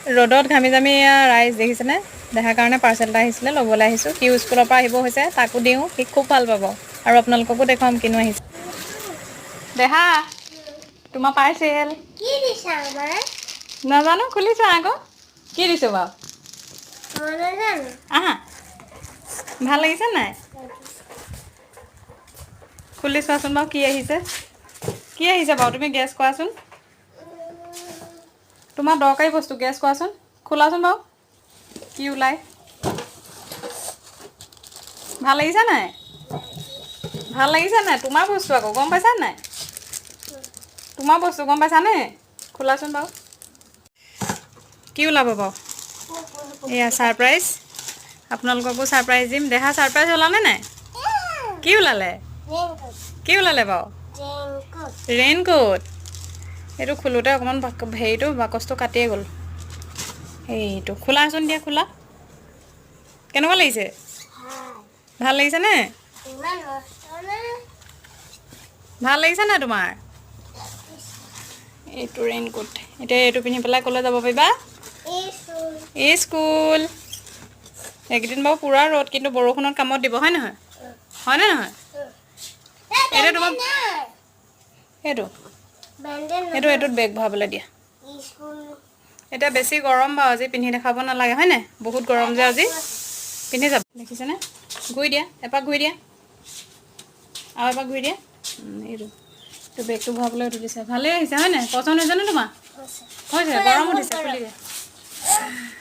ৰ'দত ঘামি জামি ৰাইজ দেখিছেনে দেখাৰ কাৰণে পাৰ্চেল এটা আহিছিলে ল'বলৈ আহিছোঁ সি স্কুলৰ পৰা আহিব হৈছে তাকো দিওঁ সি খুব ভাল পাব আৰু আপোনালোককো দেখুৱাম কিনো আহিছে দেহা তোমাৰ পাৰ্চেল কি দিছা আমাৰ নাজানো খুলিছা আকৌ কি দিছোঁ বাৰু মই নাজানো আহা ভাল লাগিছে নাই খুলি চোৱাচোন বাৰু কি আহিছে বাৰু তুমি গেছ কৰাচোন তোমাৰ দৰকাৰী বস্তু গেছ কৰাচোন খোলাচোন বাৰু কি ওলাই ভাল লাগিছে নাই তোমাৰ বস্তু আকৌ গম পাইছা নাই তোমাৰ বস্তু গম পাইছানে খোলাচোন বাৰু কি ওলাব বাৰু এয়া ছাৰপ্ৰাইজ আপোনালোককো ছাৰপ্ৰাইজ দিম দেহা ছাৰপ্ৰাইজ ওলালে নাই কি ওলালে বাৰু ৰেইনকোট এইটো খোলোতে অকণমান হেৰিটো বাকচটো কাটিয়ে গ'ল এইটো খোলাচোন দিয়া খোলা কেনেকুৱা লাগিছে ভাল লাগিছেনে ভাল লাগিছে নাই তোমাৰ এইটো ৰেইনকোট এতিয়া এইটো পিন্ধি পেলাই ক'লৈ যাব পাৰিবা স্কুল এইকেইদিন বাৰু পূৰা ৰ'দ কিন্তু বৰষুণত কামত দিব হয়নে নহয় এইটো তোমাৰ এইটোত বেগ ভৰাবলৈ দিয়া এতিয়া বেছি গৰম বাৰু আজি পিন্ধি দেখাব নালাগে হয়নে বহুত গৰম যে আজি পিন্ধি যাব দেখিছেনে ঘূৰি দিয়া এপাক ঘূৰি দিয়া আৰু এপাক ঘূৰি দিয়া এইটো বেগটো ভৰাবলৈ এইটো দিছে ভালেই আহিছে হয়নে পচন্দ হৈছেনে তোমাৰ হৈছে গৰম উঠিছে খুলি দিয়া